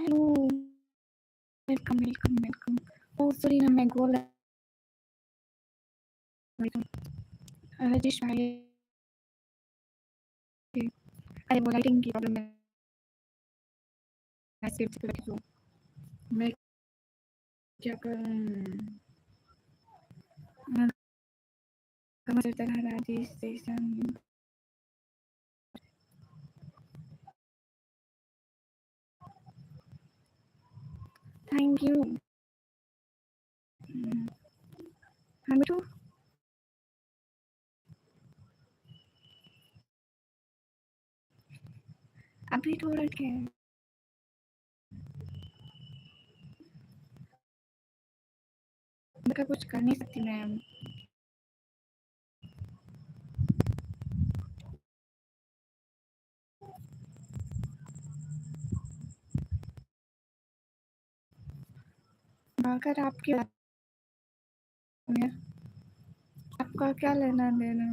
Hello, welcome. Oh, sorry ना मैं गोल रजिश भाई अरे वो लाइटिंग की प्रॉब्लम है सिर्फ पे रखी हूँ मैं क्या करूँ कमर से चढ़ा राजेश स्टेशन थैंक यू हाँ बेटू अभी थोड़ा क्या है मैं कुछ कर नहीं सकती मैम अगर आपकी आपका क्या लेना देना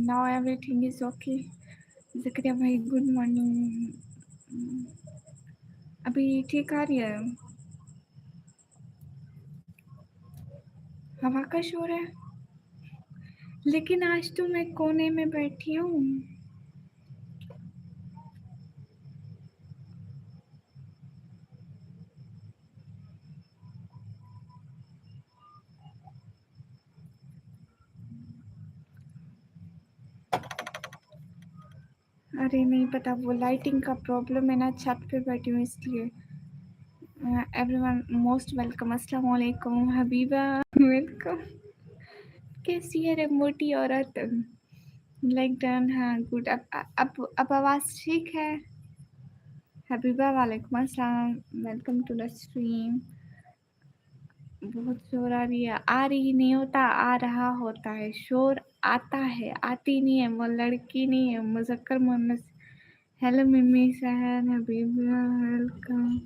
now everything is okay Zakaria भाई गुड मॉर्निंग अभी ठीक आ रही है हवा का शोर है लेकिन आज तो मैं कोने में बैठी हूँ अरे नहीं पता वो लाइटिंग का प्रॉब्लम है ना छत पे बैठी हूँ इसलिए एवरीवन मोस्ट वेलकम अस्सलाम वालेकुम हबीबा वेलकम कैसी है रे मोटी औरत लाइक डन हाँ गुड अब आवाज़ ठीक है हबीबा वालेकुम अस्सलाम वेलकम टू द स्ट्रीम बहुत शोर आ रही है आ रही नहीं होता आ रहा होता है शोर आता है आती नहीं है वो लड़की नहीं है मुजक्कर मोहम्मद हेलो मिमी सहन Habiba welcome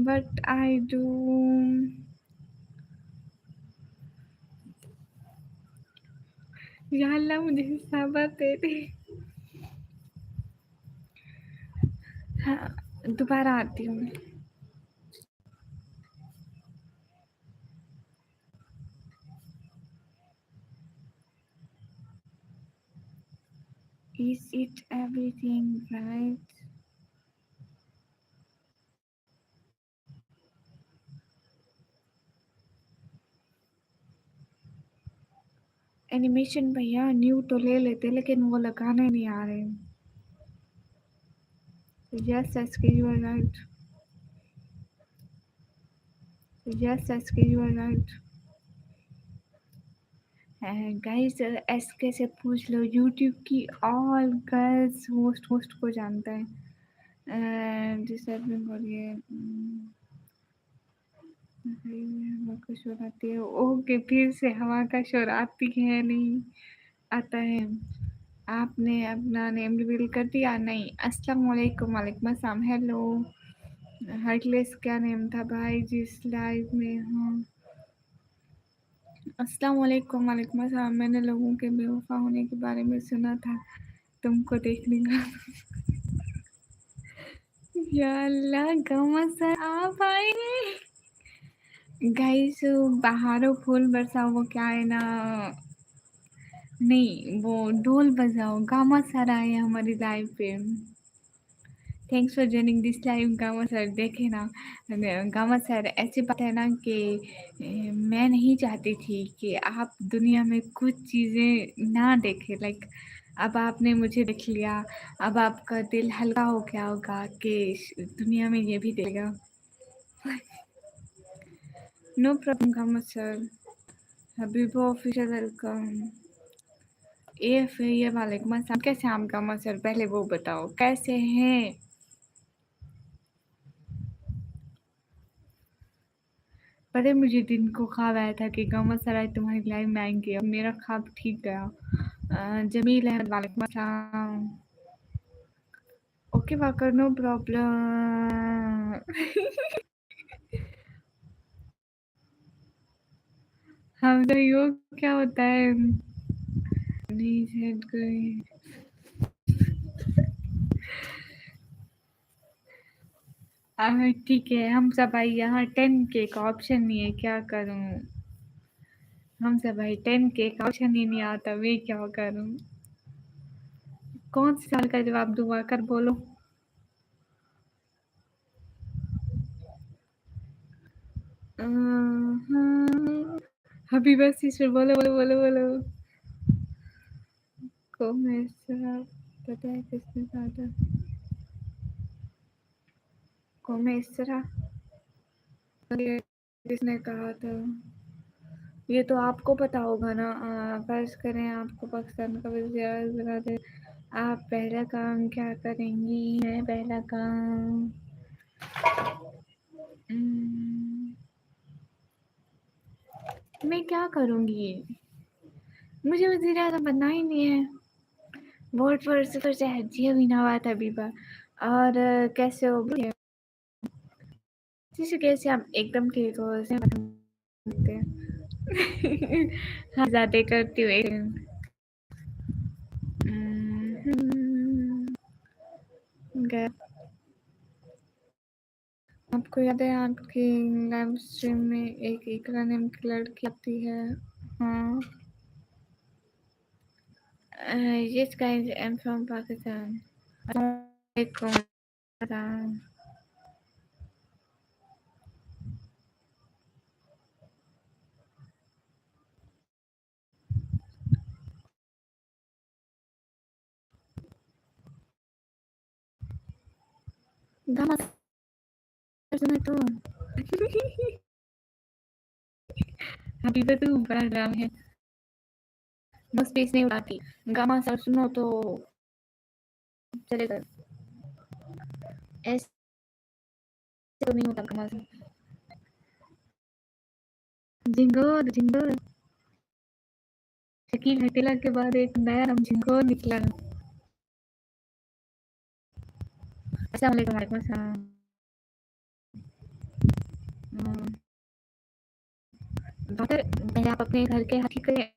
but I do या अल्लाह मुझे सब्र दे दे हाँ दोबारा आती हूँ Is it everything right? Animation भैया न्यू तो ले लेते लेकिन वो लगाने नहीं आ रहे yes SK you are right yes SK you are right guys SK से पूछ लो यूट्यूब की ऑल गर्ल्स होस्ट को जानता है डिस्टर्बिंग हो रही है हवा का शोर आती है ओके फिर से हवा का शोर आती है नहीं आता है आपने अपना नेम रिवील कर दिया नहीं अस्सलाम वालेकुम वालेकुम अस्सलाम हेलो हार्टलेस क्या नेम था भाई जिस लाइव में हूँ अस्सलाम वालेकुम वालेकुम अस्सलाम मैंने लोगों के बेवफा होने के बारे में सुना था तुमको देखने का या अल्लाह गमा सर आप आए गाइस बाहरों फूल बरसाओ वो क्या है ना नहीं वो ढोल बजाओ गामा सर आए हैं हमारी लाइव पे thanks for joining this live gamma sir देखे ना गामा सर ऐसी बात है ना कि मैं नहीं चाहती थी कि आप दुनिया में कुछ चीज़ें ना देखें लाइक अब आपने मुझे देख लिया अब आपका दिल हल्का हो गया होगा कि दुनिया में ये भी देगा नो प्रॉब्लम गामा सर हबीबो ऑफिशियल वेलकम ये वालेकुम अस्सलाम कैसे हैं आप गामा सर पहले वो बताओ कैसे हैं पता है मुझे दिन को ख्वाब आया था कि गम सराय तुम्हारी लाइफ में आएंगे, अब मेरा ख्वाब ठीक गया। जमील अहमद वालेकुम अस्सलाम। Okay Waqar no problem. हम तो यो क्या होता है नहीं सेट कोई। ठीक है हम सब भाई, यहाँ 10K का ऑप्शन नहीं है, क्या करूँ। हम सब भाई 10K का ऑप्शन ही नहीं आता, मैं क्या करूँ। कौन से साल का जवाब दूँ, आकर बोलो। हबीबा सिस्टर बोलो बोलो बोलो बोलो। को मेरा पता है किसने कहा था, को मेरा किसने कहा था। ये तो आपको पता होगा ना। फर्ज करें आपको पाकिस्तान का वज़ीर बना दे, आप पहला काम क्या करेंगी। मैं पहला काम मैं क्या करूँगी, मुझे वज़ीर आज़म बनना ही नहीं है। वोट फॉर सिफर से हजिया भी ना बात अभी बा। और कैसे हो गए जैसे कैसे आप एकदम ठीक हो ऐसे बनते हैं। हाँ ज़्यादा करती हूँ एक दिन। गया। आपको याद है आपकी लाइव स्ट्रीम में एक इकरा नाम की लड़की आती है। हाँ yes guys I am from Pakistan. अस्सलामुअलैकुम। गामा सुना तो हबीबा तू बड़ा ड्राम है, बस स्पेस नहीं उठाती। गामा सर सुनो तो चलेगा, ऐसे तो नहीं होता गामा सर। झिंगोर झिंगोर शकील हटेला के बाद एक नया नाम झिंगोर निकला। अस्सलाम वालेकुम। वालेकुम अस्सलाम। डॉक्टर पहले आप अपने घर के हाथी करें,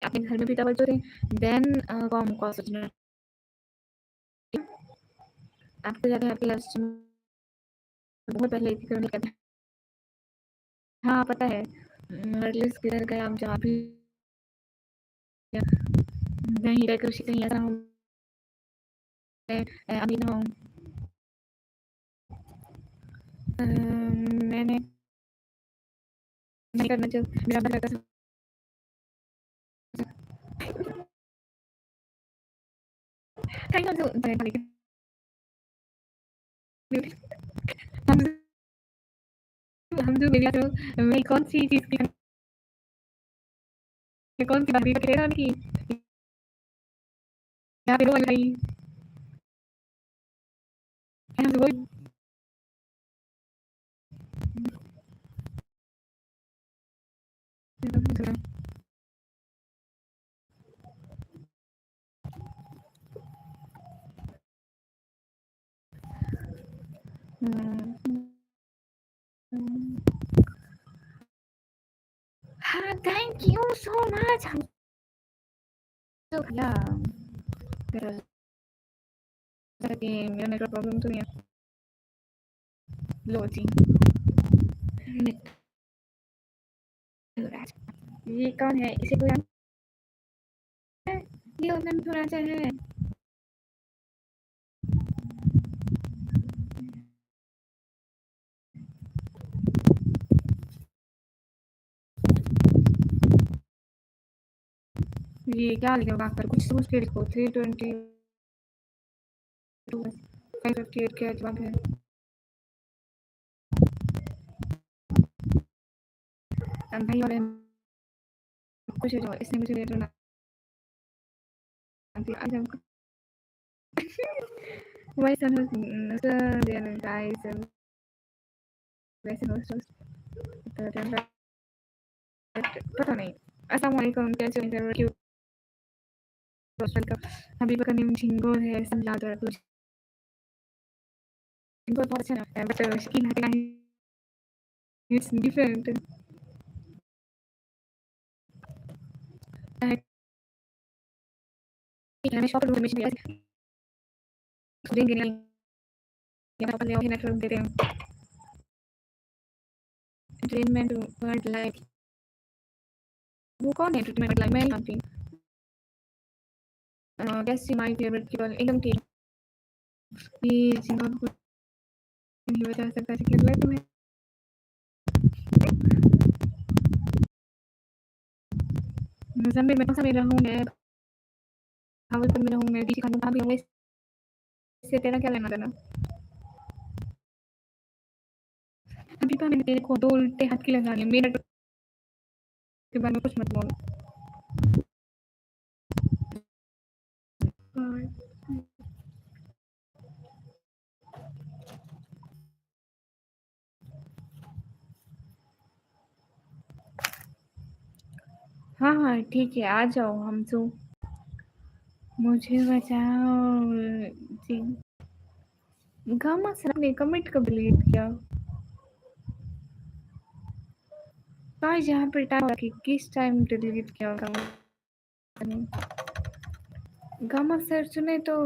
अपने घर में भी तवज्जो दें, देन कौम को सोचना। आपको याद है आपकी लाइफ स्ट्रीम बहुत पहले थी करने का। हाँ पता है, एटलीस्ट किधर गए आप जहाँ भी नहीं रहकर उसी कहीं ऐसा हूँ मैं अभी ना हूँ। मैंने नहीं करना जो मेरा मन लगा। थैंक यू हम हम जो मिला तो मैं कौन सी चीज़ की कौन सी बात कह रहा कि यहाँ पे वो वाली हम वो हाँ थैंक यू सो मच। हम तो या मेरा मेरा नेटवर्क प्रॉब्लम तो नहीं है। लो जी ये कौन है, इसे कोई जानता है? ये उन्हें थोड़ा सा है। ये क्या लिखा कर कुछ सोच के लिखो। 322 558 क्या जवाब है। भाई और कुछ जो इसने मुझे दे दो आज हमको वही सन guys वैसे तो पता नहीं। अस्सलाम वालेकुम, कैसे हो? क्यों का हबीबा का नेम झिंगो है, सब याद है कुछ। झिंगो बहुत अच्छा लगता है, बट शकीन है इट्स डिफरेंट। मैं शॉप में भी देंगे नहीं, यहाँ पर नेटवर्क देते हैं। एंटरटेनमेंट वर्ड लाइक, वो कौन है एंटरटेनमेंट लाइक? मैं नहीं जानती। कैसी माय फेवरेट पीपल एकदम ठीक। ये जिंगो को नहीं बता सकता कि मैं तुम्हें मोज़ाम्बिक में कौन सा में रहूँगा, भावलपुर में रहूँगा, बीच खाना भी होंगे, इससे तेरा क्या लेना देना? हबीबा मैंने तेरे को 2 उल्टे हाथ की लगा ली, मेरे के बारे में कुछ मत बोल। हाँ, हाँ, ठीक है, आ जाओ हम सो। मुझे बचाओ जी। गामा सर ने कमिट कब डिलीट किया? काश यहाँ पर टाइम कि किस टाइम डिलीट किया गामा ने। गामा सर सुने तो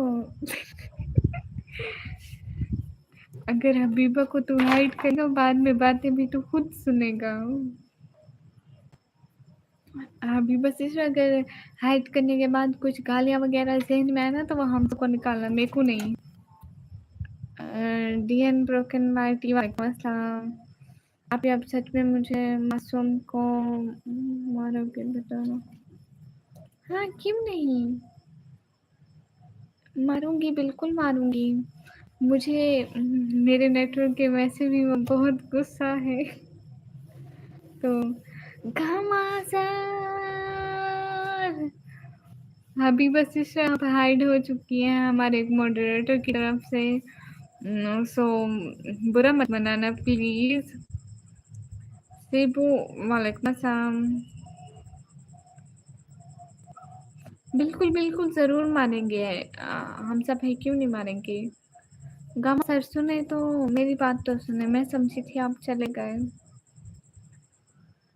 अगर हबीबा को तू हाइड करेगा, बाद में बातें भी तू खुद सुनेगा। हबीबा से अगर हाइड करने के बाद कुछ गालियाँ वगैरह ज़हन में आए ना, तो वो हम सबको निकालना, मेरे को नहीं। डीएन ब्रोकन माइटी, वालेकुम अस्सलाम। आप सच में मुझे मासूम को मारोगे बताओ? हाँ, क्यों नहीं? मारूँगी, बिल्कुल मारूँगी। मुझे मेरे नेटवर्क के वैसे भी बहुत गुस्सा है। तो घमासान हबीबा सिस्टर यहाँ पे हाइड हो चुकी हैं हमारे एक मॉडरेटर की तरफ से। सो बुरा मत मनाना प्लीज। सेबू, वालेकुम अस्सलाम। बिल्कुल बिल्कुल जरूर मारेंगे। हम सब है, क्यों नहीं मारेंगे? गामा सर सुने तो मेरी बात तो सुने, मैं समझी थी आप चले गए।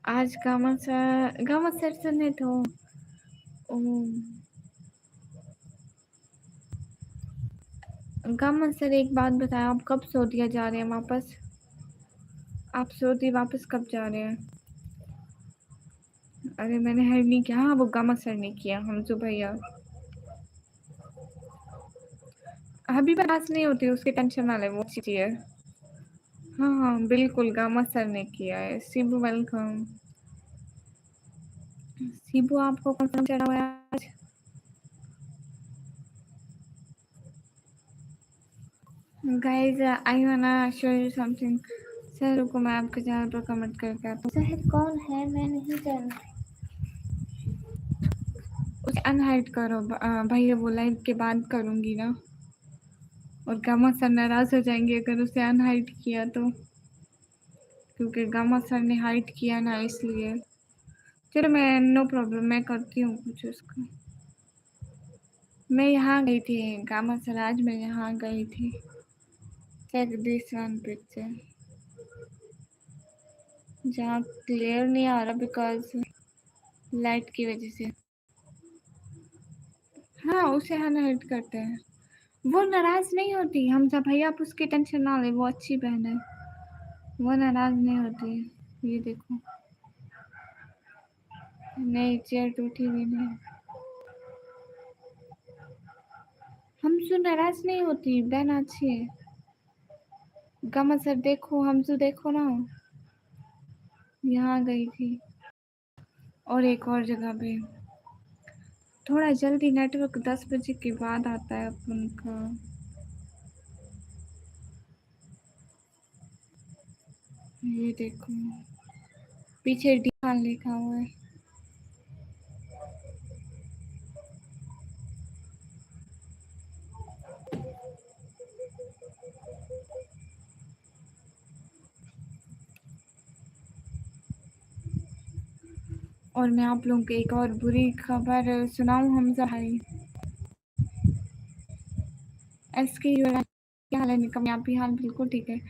आज गामा सर सुने तो ओ, गामा सर एक बात बताएं, आप कब सऊदीया जा रहे हैं वापस? आप सऊदी वापस कब जा रहे हैं? अरे मैंने हेड नहीं किया। हाँ, वो गामा सर ने किया, हम जो भैया। अभी पास नहीं होती उसकी टेंशन वाले, वो अच्छी है। हाँ हाँ बिल्कुल, गामा सर ने किया है। शिबू वेलकम। शिबू आपको कौन सा चढ़ा हुआ है आज? गाइस आई वाना शो यू समथिंग। सर रुको, मैं आपके चैनल पर कमेंट करके आता हूँ। सर कौन है? मैं नहीं जानती। उसे अनहाइड करो भैया, वो लाइव के बाद करूँगी ना। और गामा सर नाराज हो जाएंगे अगर उसे अनहाइड किया तो, क्योंकि गामा सर ने हाइड किया ना, इसलिए। चलो मैं, नो प्रॉब्लम, मैं करती हूँ कुछ उसका। मैं यहाँ गई थी गामा सर, आज मैं यहाँ गई थी। Check this one picture. जहाँ क्लियर नहीं आ रहा बिकॉज लाइट की वजह से। हाँ, उसे अनहाइड करते हैं। वो नाराज नहीं होती, हम सब भैया, आप उसकी टेंशन ना ले, वो अच्छी बहन है, वो नाराज नहीं होती। ये देखो, नहीं चेयर टूटी हुई नहीं। हमसे नाराज नहीं होती, बहन अच्छी है। गामा सर देखो, हमसे देखो ना, यहाँ गई थी और एक और जगह पे। थोड़ा जल्दी नेटवर्क 10 बजे के बाद आता है अपन का। ये देखो, पीछे डी लिखा हुआ है। और मैं आप लोगों को एक और बुरी खबर सुनाऊँ हमज़ा भाई? एसके क्या हाल है निकम? आप भी हाल बिल्कुल ठीक है।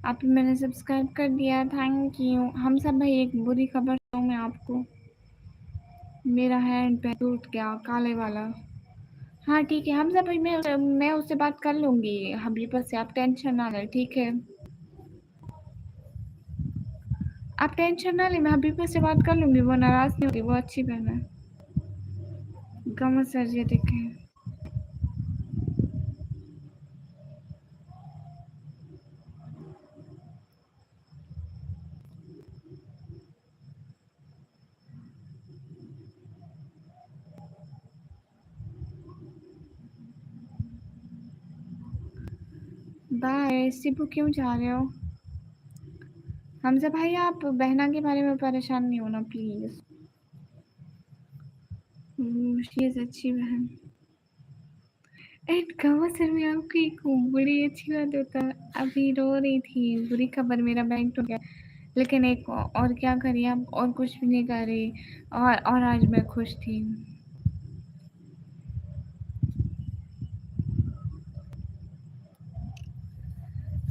आप मैंने सब्सक्राइब कर दिया, थैंक यू। हमज़ा भाई एक बुरी खबर दूँ मैं आपको, मेरा हैंड पैर टूट गया काले वाला। हाँ ठीक है हमज़ा भाई, मैं उससे बात कर लूँगी हबीबा से, आप टेंशन ना लें, ठीक है? आप टेंशन ना लें, मैं हबीबा से बात कर लूँगी, वो नाराज़ नहीं होगी, वो अच्छी बहन है। गम सर ये देखें। बाय। सिबू क्यों जा रहे हो? हमज़ा भाई आप बहना के बारे में परेशान नहीं होना प्लीज़। शी इज़ अच्छी बहन। एंड कहाँ सर में आपकी एक बड़ी अच्छी बात होता, अभी रो रही थी, बुरी खबर मेरा बैंक टूट गया, लेकिन एक और क्या करिए, अब और कुछ भी नहीं कर रही, और आज मैं खुश थी।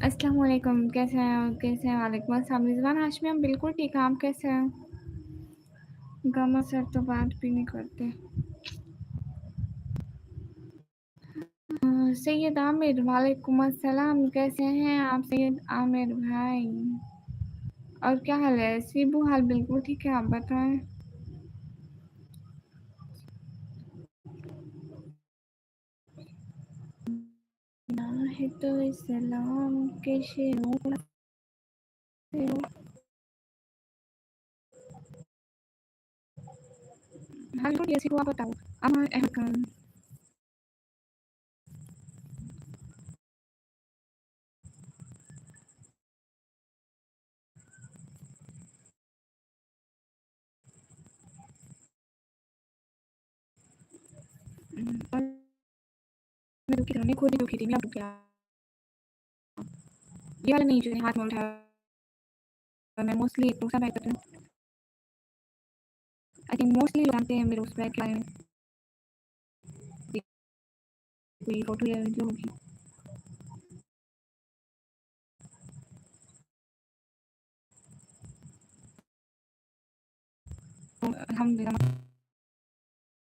अस्सलाम वालेकुम, कैसे हैं आप? कैसे हैं? वालेकुम अस्सलाम रिज़वान हाशमी, हम बिल्कुल ठीक हैं, आप कैसे हैं? गमा सर तो बात भी नहीं करते। सैयद आमिर, वालेकुम अस्सलाम, कैसे हैं आप सैयद आमिर भाई? और क्या हाल है? सीबू हाल बिल्कुल ठीक है, आप बताएं। ना है तो इस्लाम के शेरों से हाल तो कैसी हुआ बताओ। अमर अहकम और मैं दुखी था, मैं खुद ही दुखी थी, मैं अब क्या ये वाला नहीं जो हाथ में उठाया, मैं मोस्टली दूसरा बैग करती हूँ। आई थिंक मोस्टली लोग जानते हैं मेरे उस बैग के बारे में, कोई फोटो या वीडियो होगी। तो अल्हम्दुलिल्लाह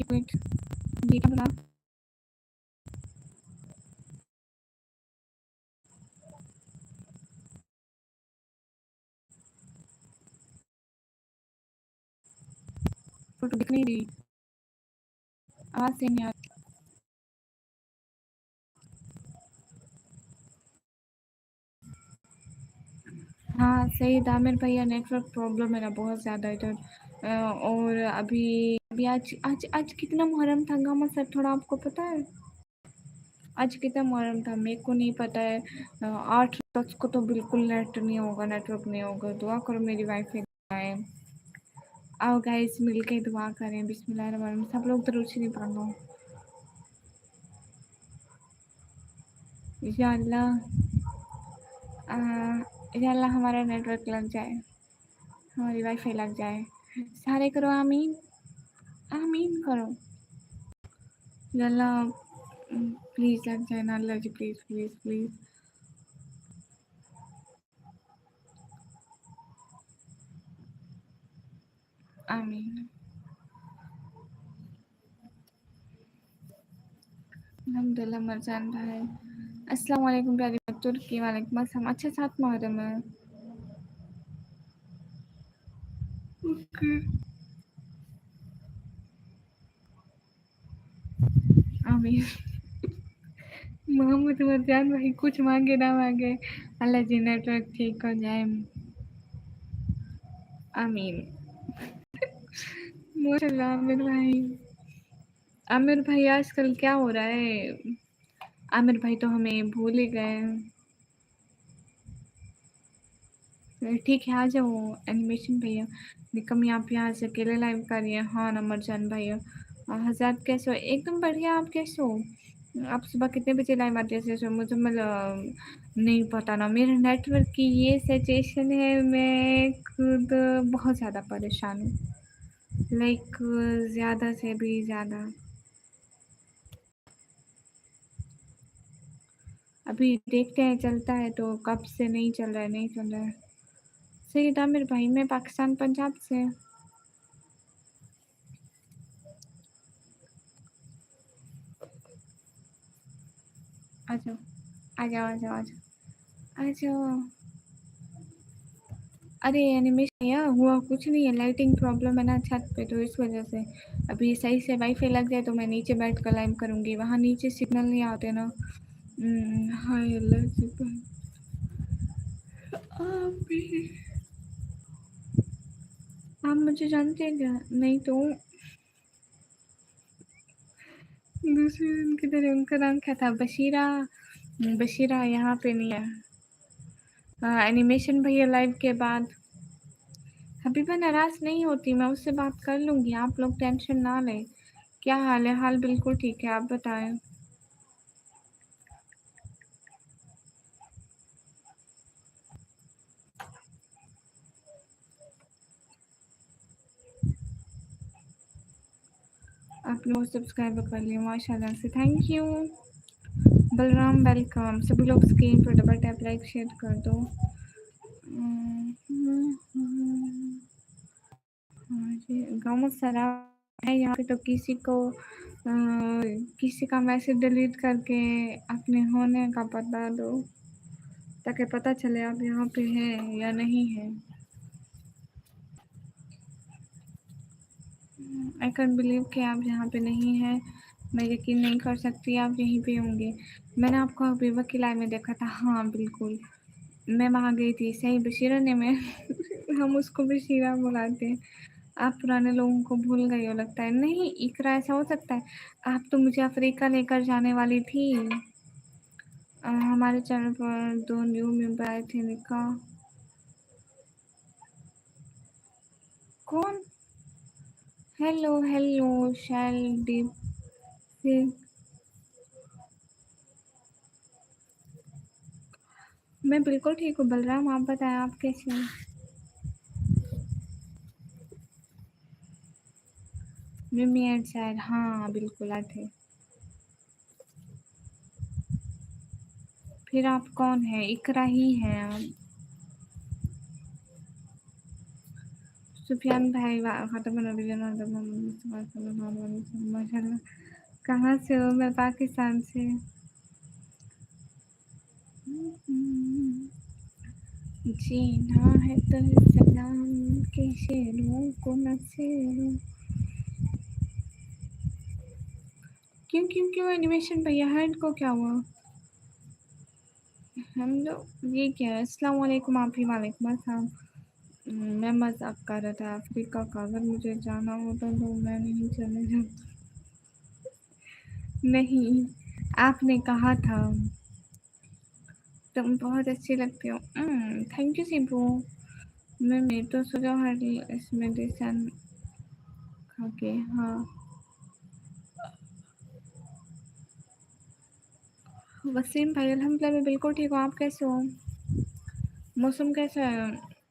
ये क्या बोला? फोटो दिख नहीं रही, आवाज़ से नहीं आ रही। हाँ सही आमिर भैया, नेटवर्क प्रॉब्लम है ना बहुत ज़्यादा इधर। और अभी अभी आज आज आज कितना मुहर्रम था गामा सर, थोड़ा आपको पता है? आज कितना मुहर्रम था मेरे को नहीं पता है। 8 10 को तो बिल्कुल नेट नहीं होगा, नेटवर्क नहीं होगा, दुआ करो मेरी वाईफाई आए। आओ गाइस मिल के दुआ करें, बिस्मिल्लाहिर्रहमानिर्रहीम, सब लोग तो रुचि नहीं पढ़ो। या अल्लाह, या अल्लाह हमारा नेटवर्क लग जाए, हमारी वाईफाई लग जाए, सारे करो आमीन, आमीन करो। या अल्लाह प्लीज़ लग जाए ना अल्लाह जी, प्लीज़ प्लीज़ प्लीज़। आमीन। अल्हम्दुलिल्लाह मरजान भाई, अस्सलाम वालेकुम प्यारी तुर्की, वालेकुम अस्सलाम। अच्छा 7 मुहर्रम है। ओके आमीन। मोहम्मद मरजान भाई कुछ मांगे ना मांगे, अल्लाह जी नेटवर्क ठीक हो जाए, आमीन। माशाल्लाह आमिर भाई, आमिर भाई आजकल क्या हो रहा है? आमिर भाई तो हमें भूल ही गए। ठीक है आ जाओ एनिमेशन भैया, निकम आप यहाँ से अकेले लाइव कर रही हैं। हाँ नमरजान भैया, हज़ार कैसे हो? एकदम बढ़िया, आप कैसे हो? आप सुबह कितने बजे लाइव आते हैं? जैसे मुझे मतलब नहीं पता ना, मेरे नेटवर्क की ये सिचुएशन है, मैं खुद बहुत ज़्यादा परेशान हूँ। लाइक ज़्यादा से भी ज़्यादा। अभी देखते हैं चलता है तो, कब से नहीं चल रहा है, नहीं चल रहा है। सईद आमिर भाई, मैं पाकिस्तान पंजाब से। आ जाओ, आ जाओ, आ जाओ, आ जाओ, आ जाओ। अरे एनिमेशन या हुआ कुछ नहीं है, लाइटिंग प्रॉब्लम है ना छत पे, तो इस वजह से। अभी सही से वाईफाई लग जाए तो मैं नीचे बैठ कर लाइव करूँगी, वहाँ नीचे सिग्नल नहीं आते ना। हाय अल्लाह से आप भी। आप मुझे जानते हैं क्या? नहीं तो दूसरे दिन की तरह। उनका नाम क्या था? बशीरा। बशीरा यहाँ पे नहीं है। एनिमेशन भैया लाइव के बाद। हबीबा नाराज नहीं होती, मैं उससे बात कर लूँगी, आप लोग टेंशन ना लें। क्या हाल है? हाल बिल्कुल ठीक है, आप बताएं। आपने वो सब्सक्राइब कर लिया माशाल्लाह से, थैंक यू। बलराम वेलकम। सभी लोग स्क्रीन पर डबल टैप लाइक शेयर कर दो। गाँव में शराब है यहाँ पे, तो किसी का मैसेज डिलीट करके अपने होने का बता दो, ताकि पता चले आप यहाँ पे हैं या नहीं हैं। आई कैन बिलीव कि आप यहाँ पे नहीं हैं। मैं यकीन नहीं कर सकती आप यहीं पे होंगे। मैंने आपको हबीबा की लाइव में देखा था, हाँ बिल्कुल। मैं वहाँ गई थी, सही बशीरा ने मैं हम उसको बशीरा बुलाते हैं। आप पुराने लोगों को भूल गई हो लगता है। नहीं इकरा, ऐसा हो सकता है? आप तो मुझे अफ्रीका लेकर जाने वाली थी। हमारे चैनल पर 2 न्यू मेंबर आए थे, निका। कौन? हेलो हेलो शैल दीप से। मैं बिल्कुल ठीक हूँ बलराम, आप बताएं आप कैसे हैं? मिमी एंड शायद, हाँ बिल्कुल आए थे। फिर आप कौन है? इकरा ही हैं आप? सुफियान भाई खत्म माशाल्लाह। कहाँ से हो? मैं पाकिस्तान से। जीना है तो सलाम के शेरों को न छेड़ो। क्यों क्यों क्यों? एनिमेशन भैया हेड को क्या हुआ? हम लोग ये क्या है? अस्सलाम वालेकुम। आप ही वालेकुम अस्सलाम। मैं मजाक कर रहा था अफ्रीका का। अगर मुझे जाना होता तो मैं नहीं चले जाती। नहीं, आपने कहा था। तुम बहुत अच्छी लगती हो। Thank you Sibu. मैं तो सोचा हर इस मेडिसिन खा के, हाँ। वसीम भाई अल्हम्दुलिल्लाह मैं बिल्कुल ठीक हूँ, आप कैसे हो? मौसम कैसा है?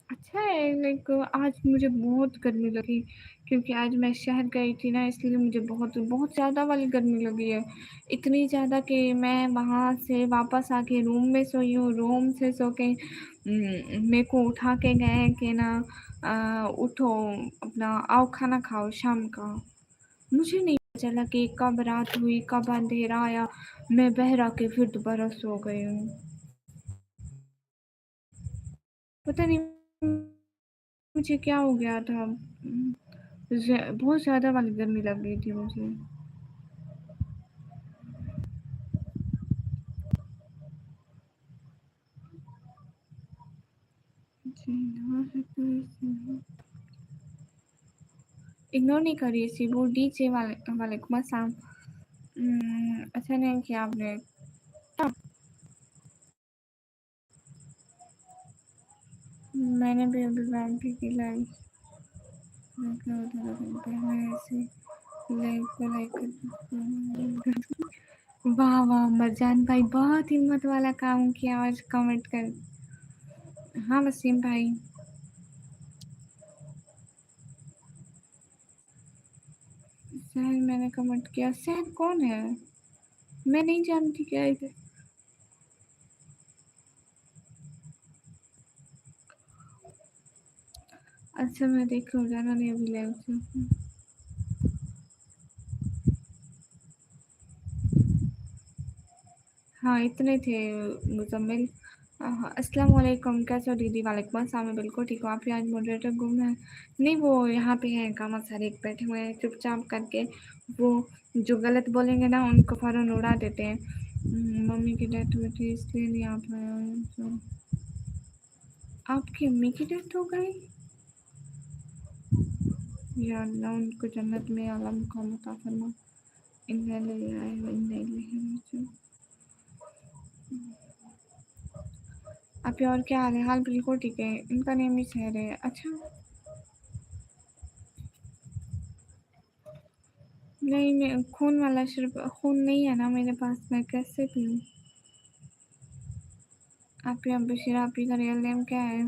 अच्छा है। लाइक आज मुझे बहुत गर्मी लगी, क्योंकि आज मैं शहर गई थी ना, इसलिए मुझे बहुत बहुत ज़्यादा वाली गर्मी लगी है। इतनी ज़्यादा कि मैं वहाँ से वापस आके रूम में सोई हूँ। रूम से सो के मेरे को उठा के गए कि ना उठो, अपना आओ खाना खाओ शाम का। मुझे नहीं पता चला कि कब रात हुई, कब अंधेरा आया। मैं बहरा के फिर दोबारा सो गई हूँ। पता नहीं मुझे क्या हो गया था। बहुत ज़्यादा वाली गर्मी लग गई थी मुझे। इग्नोर नहीं करिए सिबू। डीजे वालेकुम अस्सलाम। अच्छा नहीं किया आपने। मैंने भी अभी बैंक की लाइव ऐसे लाइव को लाइक। वाह वाह मरजान भाई, बहुत हिम्मत वाला काम किया आज कमेंट कर। हाँ वसीम भाई। सहर मैंने कमेंट किया। सहर कौन है? मैं नहीं जानती क्या इधर। अच्छा मैं देख रहा हूँ, जाना नहीं अभी लाइव से। हाँ इतने थे मुजम्मिल। अस्सलाम वालेकुम, कैसे हो दीदी? वालेकुम अस्सलाम, मैं बिल्कुल ठीक हूँ। आप आज मॉडरेटर गुम है? नहीं वो यहाँ पे हैं कामा सारे एक बैठे हुए हैं चुपचाप करके। वो जो गलत बोलेंगे ना उनको फ़ौरन उड़ा देते हैं। मम्मी की डेथ हुई थी इसलिए नहीं आ पाया। तो आपकी अम्मी की डेथ हो गई? या अल्लाह उनको जन्नत में आला मुकाम अता फरमा। इन्ना लिल्लाहि व इन्ना इलैहि राजिऊन। आपके और क्या हाल है? हाल बिल्कुल ठीक है। इनका नेम ही सहर है। अच्छा नहीं, मैं खून वाला सिर्फ खून नहीं है ना मेरे पास, मैं कैसे पीऊँ? आपके अब बशीर आपी का रियल नेम क्या है?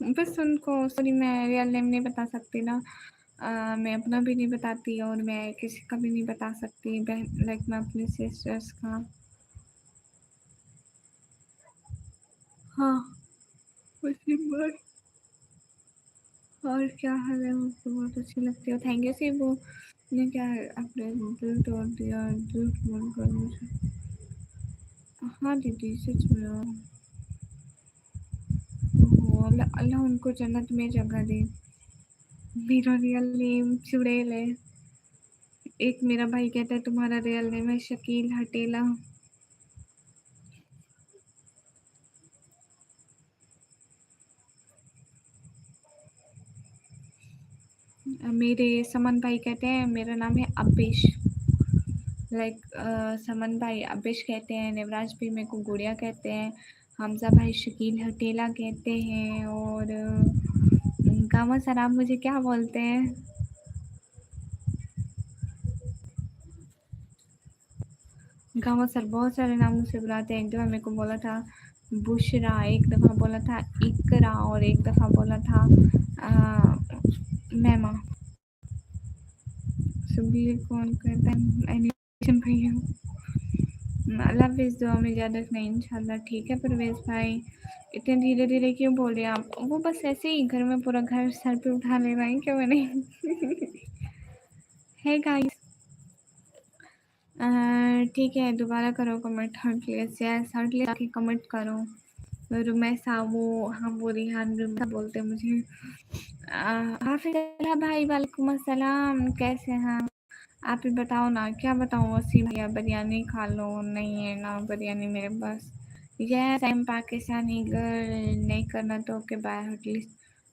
बस उनको सॉरी, मैं रियल नेम नहीं बता सकती ना। मैं अपना भी नहीं बताती और मैं किसी का भी नहीं बता सकती बहन, लाइक मैं अपनी सिस्टर्स का। हाँ बस बात। और क्या हाल है? मुझको बहुत अच्छी लगती है। थैंक यू सी वो ने क्या है, आपने दिल तोड़ दिया, झूठ बोल कर मुझे। हाँ दीदी सच में। ओहो, अल्लाह अल्लाह उनको जन्नत में जगह दे। मेरा रियल नेम चुड़ैल है। एक मेरा भाई कहता है तुम्हारा रियल नेम है शकील हटेला। मेरे समन भाई कहते हैं मेरा नाम है अबिश। लाइक समन भाई अबिश कहते हैं, नेवराज भाई मेरे को गुड़िया कहते हैं, हमजा भाई शकील हटेला कहते हैं, और गामा सर आप मुझे क्या बोलते हैं? गामा सर बहुत सारे नामों से बुलाते हैं। एक दफ़ा मेरे को बोला था बुशरा, एक दफ़ा बोला था इकरा, और एक दफ़ा बोला था मैमा। सुबीर कौन कहता है? एनिमेशन भैया। अल्लाह हाफ़िज़, दुआ में याद रखना इंशाल्लाह। ठीक है परवेज़ भाई, इतने धीरे-धीरे क्यों बोल रहे हैं आप? वो बस ऐसे ही घर में पूरा घर सर पे उठा ले रहा है क्या मैंने? हे गाइस ठीक है दोबारा करो कमेंट, हार्टलेस यस हार्टलेस आके कमेंट करो। रुमैसा वो, हाँ वो रिहान रुमैसा बोलते हैं मुझे। हाफिज़ भाई वालेकुम अस्सलाम, कैसे हैं? आप ही बताओ ना, क्या बताऊँ वसीम भैया? बिरयानी खा लो। नहीं है ना बिरयानी मेरे पास। Yes I am Pakistani girl, नहीं करना तो ओके बाय एटलीस्ट।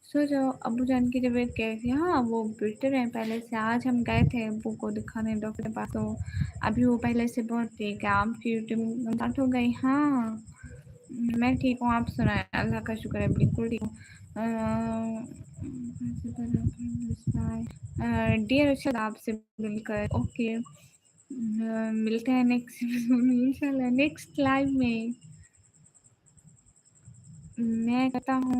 सो जाओ। अबू जान की तबीयत कैसी है? हाँ वो बेटर है पहले से। आज हम गए थे अबू को दिखाने डॉक्टर के पास, तो अभी वो पहले से बहुत ठीक है। आपकी ड्यूटी स्टार्ट हो गई? हाँ मैं ठीक हूँ, आप सुनाए? अल्लाह का शुक्र है बिल्कुल ठीक हूँ। डियर अच्छा आपसे मिलकर ओके। मिलते हैं नेक्स्ट इंशाल्लाह नेक्स्ट लाइव में। मैं कहता हूँ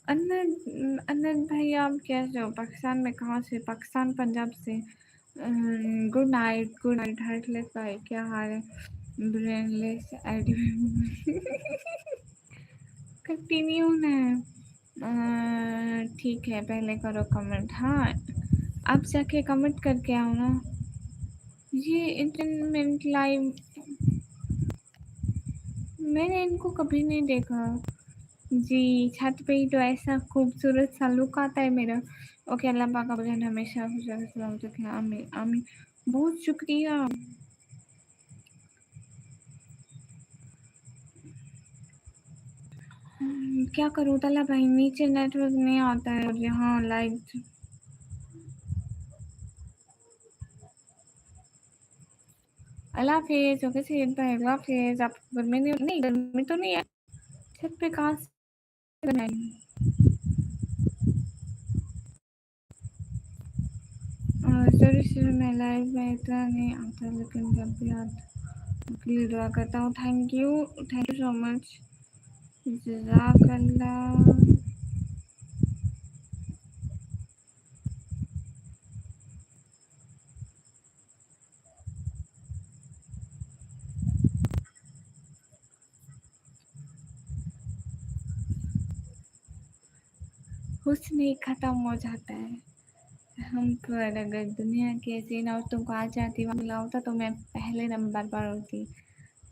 अनंत अनंत भाई आप कैसे हो? पाकिस्तान में कहाँ से? पाकिस्तान पंजाब से। गुड नाइट हार्टलेस भाई, क्या हाल है? ब्रेनलेस आईडी कंटिन्यू ना। ठीक है पहले करो कमेंट। हाँ आप जाके कमेंट करके आओ ना। ये इंटरनेट लाइव मैंने इनको कभी नहीं देखा जी। छत पे ही तो ऐसा खूबसूरत सा लुक आता है मेरा। ओके अल्लाह पाक का बजन हमेशा खुश रखे, सलामत रखे, आमीन आमीन। बहुत शुक्रिया। क्या करूँ तला भाई, नीचे नेटवर्क नहीं आता है और यहाँ लाइट। अल्लाह हाफिज़। ओके सैयद भाई अल्लाह हाफिज़। आप गर्मी नहीं गर्मी तो नहीं है? छत पे कहाँ से बनाई? सॉरी सर मैं लाइव में इतना नहीं आता, लेकिन जब भी आता के लिए दुआ करता हूँ। Thank you so much. जज़ाकल्लाह। कुछ नहीं ख़त्म हो जाता है। हम पर अगर दुनिया की ऐसी औरतों को आ जाती मिला होता तो मैं पहले नंबर पर होती।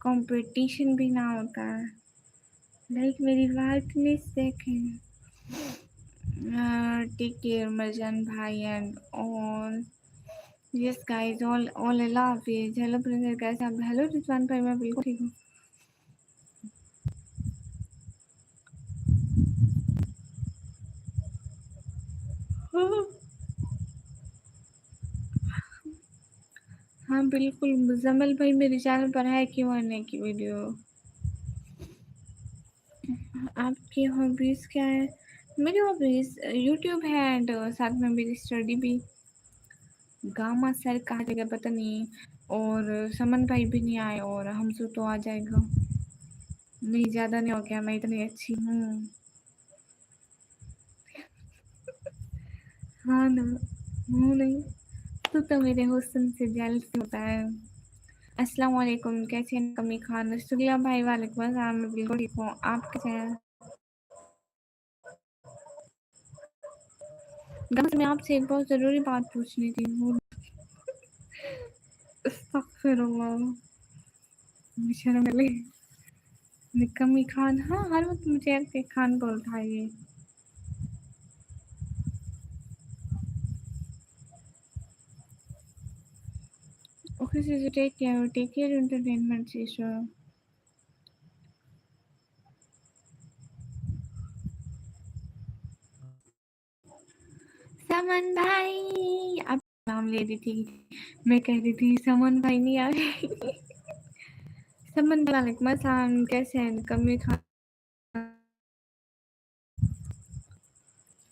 कंपटीशन भी ना होता। लाइक मेरी वाइटनेस देखें। टेक केयर मर्जान भाई and all. Yes guys all अल्लाह हाफिज़। हेलो प्रिंस कैसे आप? हेलो रिजवान भाई मैं बिल्कुल ठीक हूँ। हाँ हाँ, बिल्कुल मुज़म्मिल भाई मेरे चैनल पर है क्यों आने की वीडियो। आपकी हॉबीज़ क्या है? मेरी हॉबीज़ यूट्यूब है एंड साथ में मेरी स्टडी भी। गामा सर कहाँ जगह पता नहीं। और समन भाई भी नहीं आए और हमसे तो आ जाएगा। नहीं ज़्यादा नहीं हो गया, मैं इतनी अच्छी हूँ। हाँ ना, हूँ नहीं तो मेरे हुस्न से जेलस होता है। अस्सलाम वालेकुम, कैसे हैं कमी खान? रसूलिया भाई वालेकुम अस्सलाम, मैं बिल्कुल ठीक हूँ। आप कैसे हैं? गामा मैं आपसे एक बहुत ज़रूरी बात पूछनी थी। वो अस्तगफिरुल्लाह, शर्म ले। निकम्मी खान, हाँ हर वक्त मुझे ऐसे खान बोलता है ये। Okay so take care entertainment शीशा। समन भाई आप नाम ले रही थी, मैं कह रही थी समन भाई नहीं आ रहे। समन वालेकुम अस्सलाम, कैसे हैं कमी खान?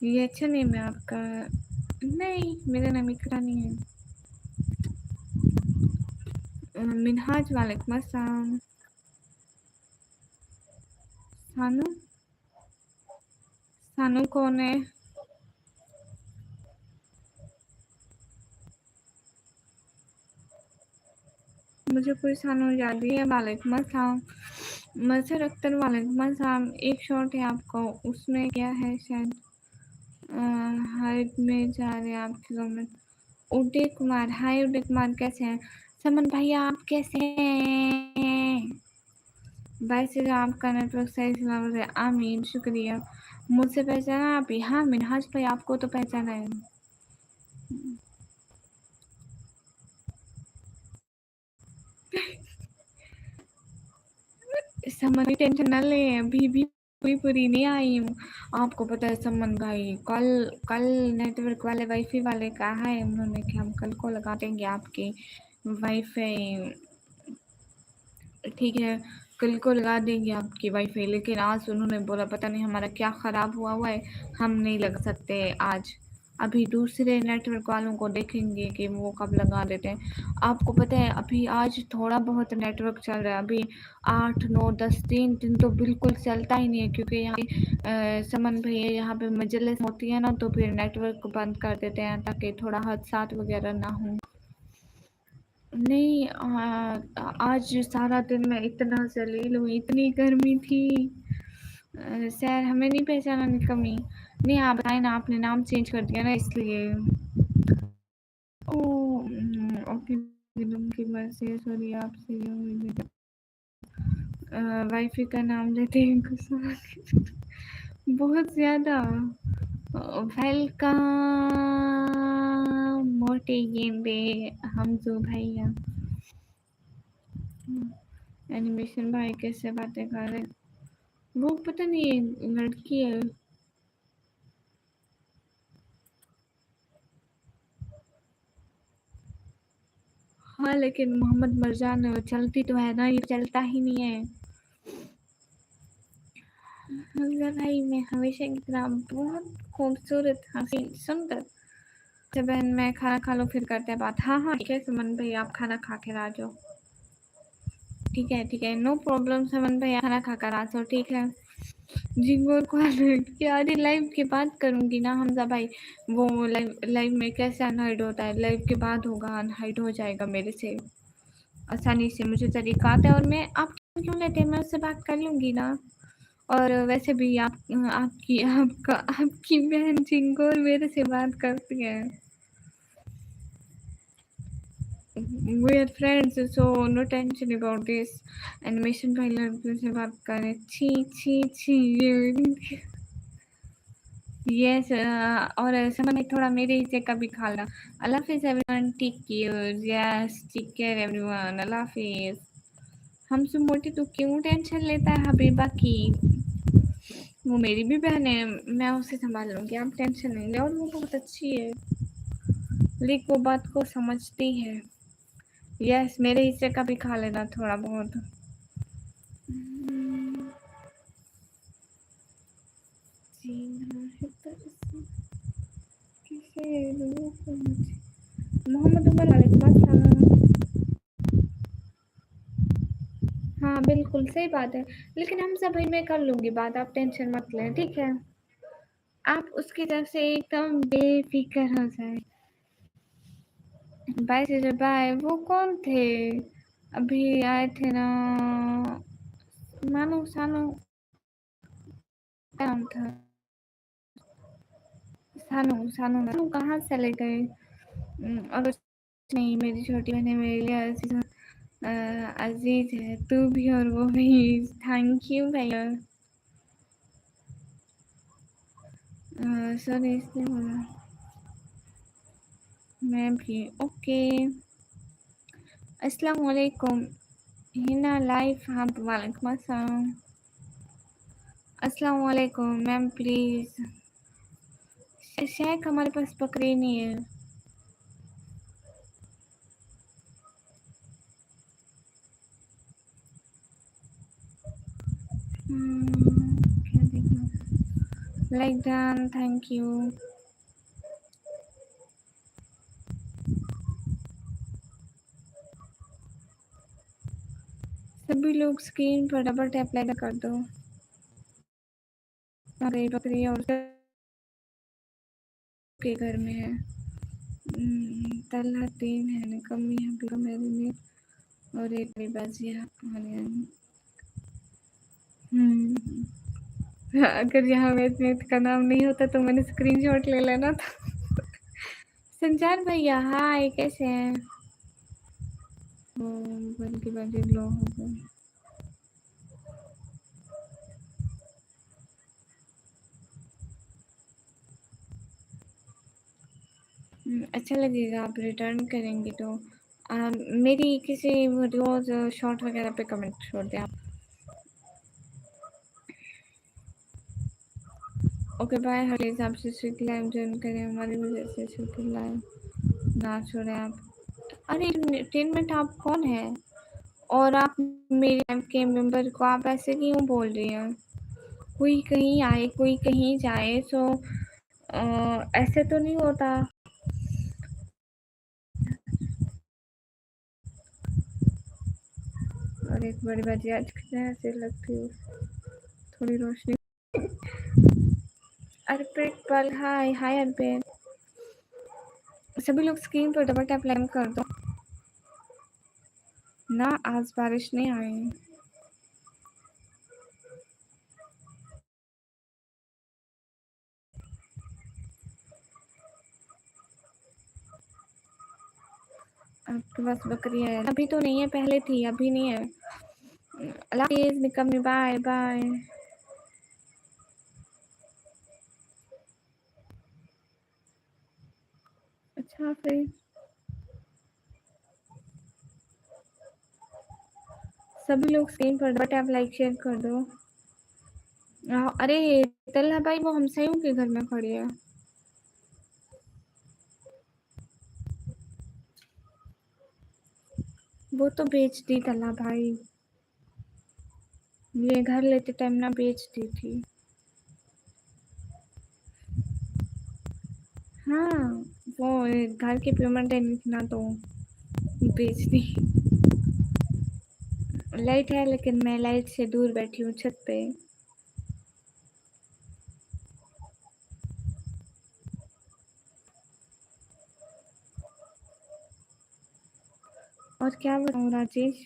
ये अच्छा नेम है आपका? नहीं मेरा नाम इकरा नहीं है। मिनहाज वालेकुम अस्सलाम। सानू, सानू कौन है? मुझे कोई सानू याद नहीं है। वालेकुम अस्सलाम। मजहर अख्तर वालेकुम अस्सलाम। एक शॉट है आपको, उसमें क्या है शायद हाइट में जा रहे हैं आपके कमेंट। उदय कुमार, हाय उदय कुमार कैसे हैं? समन भैया आप कैसे हैं? वैसे जो आपका नेटवर्क सही सलामत है, आमीन शुक्रिया। मुझसे पहचाना आप ही? हाँ मिनहाज भाई आपको तो पहचाना है। समन की टेंशन न ले, अभी भी कोई पूरी नहीं आई हूँ। आपको पता है समन भाई कल कल नेटवर्क वाले वाईफाई वाले कहा है उन्होंने कि हम कल को लगा देंगे आपके वाईफाई। ठीक है, कल को लगा देंगे आपकी वाईफाई, लेकिन आज उन्होंने बोला पता नहीं हमारा क्या ख़राब हुआ है, हम नहीं लगा सकते आज। अभी दूसरे नेटवर्क वालों को देखेंगे कि वो कब लगा देते हैं। आपको पता है अभी आज थोड़ा बहुत नेटवर्क चल रहा है, अभी 8 9 10 3 दिन तो बिल्कुल चलता ही नहीं है, क्योंकि यहाँ पे समन भैया यहाँ पे मजलिस होती है ना, तो फिर नेटवर्क को बंद कर देते हैं ताकि थोड़ा हादसात वगैरह ना हो। नहीं आज सारा दिन मैं इतना जलील हूँ, इतनी गर्मी थी। सर हमें नहीं पहचाना कमी? नहीं आप बताए ना, आपने नाम चेंज कर दिया ना इसलिए। ओ ओके, दिलों की मर्जी है, सॉरी आपसे वाईफाई का नाम लेते हैं गुस्सा बहुत ज़्यादा। वेलकम मोटे गेंदे हमजो भैया। एनिमेशन भाई कैसे बातें कर रहे? वो पता नहीं लड़की है। हाँ लेकिन मोहम्मद मरजान चलती तो है ना, ये चलता ही नहीं है। हमजा भाई मैं हमेशा की तरह बहुत खूबसूरत हसीन सुंदर। अच्छा बहन मैं खाना खा लो फिर करते हैं बात। हाँ हाँ ठीक है सुमन भाई, आप खाना खा के आ जाओ। ठीक है नो प्रॉब्लम समन भाई, खाना खा कर आ जाओ ठीक है। जिंगोर को क्या अरे लाइव के बाद करूंगी ना हमजा भाई। वो लाइव लाइव में कैसे अनहाइड होता है, लाइव के बाद होगा, अनहाइड हो जाएगा मेरे से आसानी से, मुझे तरीका आता है और मैं आप क्यों लेते हैं, मैं उससे बात कर लूंगी ना। और वैसे भी आपकी बहन चिंगोर मेरे से बात करती है। We are friends so no tension about this. Animation भाई लड़कियों से बात करें, छी छी छी। यस और समझ थोड़ा मेरे हिस्से का भी खा ला। अल्लाह हाफिज everyone, take care. Yes take care everyone, अल्लाह हाफिज। हमसे मोटी तो क्यों टेंशन लेता है हबीबा की? वो मेरी भी बहन है, मैं उसे संभाल लूंगी, आप टेंशन नहीं ले। और वो बहुत अच्छी है, लेकिन वो बात को समझती है। यस मेरे हिस्से का भी खा लेना थोड़ा बहुत। जीना है तरस किसे लोगों को मुझे। मोहम्मद उमर वालेकुम अस्सलाम। हाँ बिल्कुल सही बात है, लेकिन हम सब भाई मैं कर लूंगी बात, आप टेंशन मत लें, ठीक है? आप उसकी तरफ से एकदम बेफिक्र हो जाए। बाय से बाय। वो कौन थे अभी आए थे ना? मानो सानो क्या नाम था? सानू सानू सानू कहाँ चले गए? और कुछ नहीं, मेरी छोटी बहन है, मेरे लिए अजीज है, तू भी और वो भी। थैंक यू भैया। सॉरी इसलिए बोला। मैं भी ओके। अस्सलाम वालेकुम। हिना लाइफ, हाँ वालेकुम अस्सलाम। अस्सलाम वालेकुम मैम प्लीज। शेख हमारे पास बकरी नहीं है। क्या देखना? Like done, thank you. सभी लोग स्क्रीन पर डबल टैप लाइक कर दो। अरे बकरी और के घर में है। तल्ला 3 है, कमी है भी मेरे में, और एक बाजिया। अगर यहाँ मैथमेट का नाम नहीं होता तो मैंने स्क्रीनशॉट ले लेना था। संचार भैया हाय, कैसे हैं? मोबाइल की बैटरी लो हो गई। अच्छा लगेगा आप रिटर्न करेंगे तो। मेरी किसी वीडियोस शॉर्ट वगैरह पे कमेंट छोड़ दें आप। Okay bye. हर हिसाब से स्विक लाइव ज्वाइन करें, हमारी वजह से स्विक लाइव ना छोड़ें आप। अरे 10 मिनट, आप कौन है? और आप मेरे लाइव के मेंबर को आप ऐसे क्यों बोल रही हैं? कोई कहीं आए कोई कहीं जाए, सो ऐसे तो नहीं होता। और एक बड़ी बाजी आज कितने ऐसे लगती है, थोड़ी रोशनी। अर्पित पल हाय हाय अर्पित। सभी लोग स्क्रीन पर डबल टैप लाइन कर दो ना, आज बारिश नहीं आई। आपके पास बकरी है? अभी तो नहीं है, पहले थी, अभी नहीं है। अल्लाह हाफिज निकम्मी, बाय बाय। अच्छा फिर सभी लोग स्क्रीन पर डबल टैप लाइक शेयर कर दो। अरे तल्ला भाई वो हमसायों के घर में खड़ी है। वो तो बेच दी तल्ला भाई, ये घर लेते टाइम ना बेच दी थी। हाँ वो घर की पेमेंट है ना तो बेच दी। लाइट है लेकिन मैं लाइट से दूर बैठी हूँ छत पे। और क्या बताऊँ राजेश?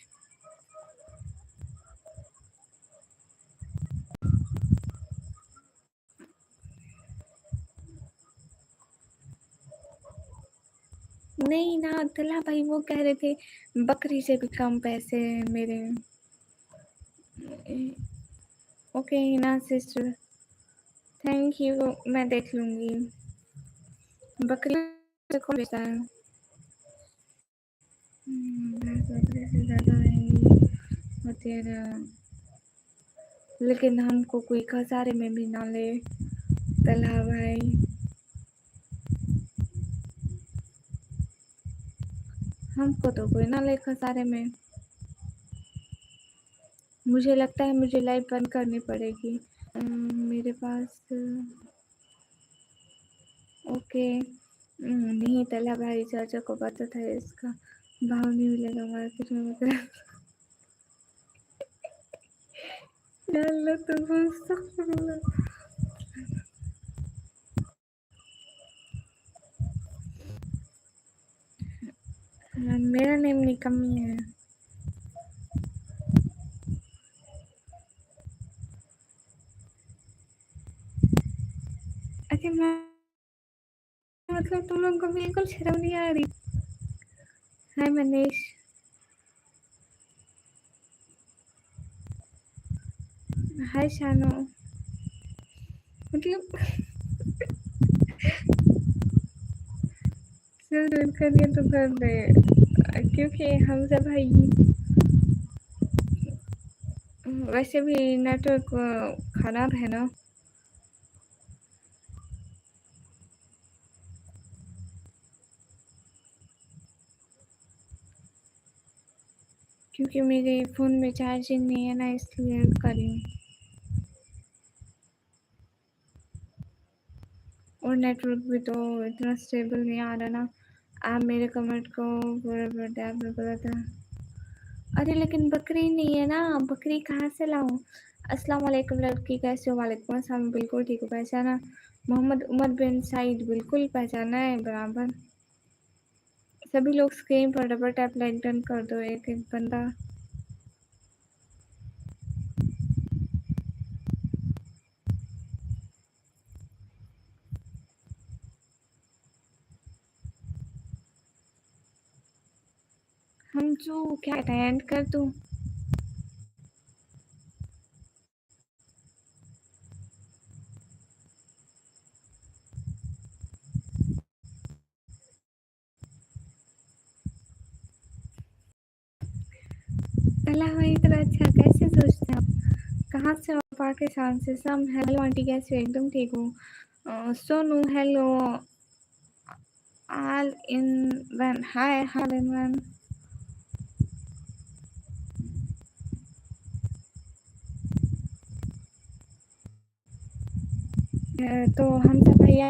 नहीं ना तला भाई, वो कह रहे थे बकरी से भी कम पैसे हैं मेरे। ओके ना सिस्टर, थैंक यू, मैं देख लूंगी। बकरी से कौन बेचता है? बकरी से ज़्यादा महंगी होती है ना, लेकिन हमको कोई खसारे में भी ना ले तला भाई। हमको तो कोई ना ले खसारे में। मुझे लगता है मुझे लाइव बंद करनी पड़ेगी। मेरे पास ओके। नहीं तला भाई, चाचा को पता था इसका भाव नहीं मिलेगा मार्केट में, मतलब डाल लो तो मेरा नेम निकम्मी है। अरे मैं मतलब तुम लोग को बिल्कुल शर्म नहीं आ रही? हाय मनीष। हाय शानू। मतलब सिर दर्द कर दिया तो कर दे, क्योंकि हमजा भाई वैसे भी नेटवर्क खराब है ना। क्योंकि मेरे फ़ोन में चार्जिंग नहीं है ना, इसलिए कर रही हूँ। और नेटवर्क भी तो इतना स्टेबल नहीं आ रहा ना। आप मेरे कमेंट को पूरा बर्थडे आपने बोला था। अरे लेकिन बकरी नहीं है ना, बकरी कहाँ से लाऊं? अस्सलाम वालेकुम लड़की, कैसे हो? वालेकुम अस्सलाम, बिल्कुल ठीक हो, पहचाना? मोहम्मद उमर बिन साइद, बिल्कुल पहचाना है बराबर। सभी लोग स्क्रीन पर डबल टैप लाइक डन कर दो, एक एक बंदा। हम जो क्या एंड कर दूं? अल्लाह भाई इतना अच्छा कैसे सोचते हैं आप? कहाँ से हो? पाकिस्तान से। सम हेलो आंटी, कैसे हो? एकदम ठीक हूँ। Sonu hello. All in one, hi all in one. तो हम सब भैया,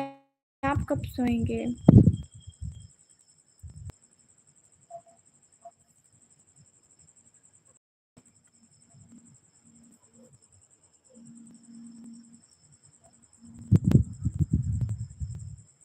आप कब सोएंगे?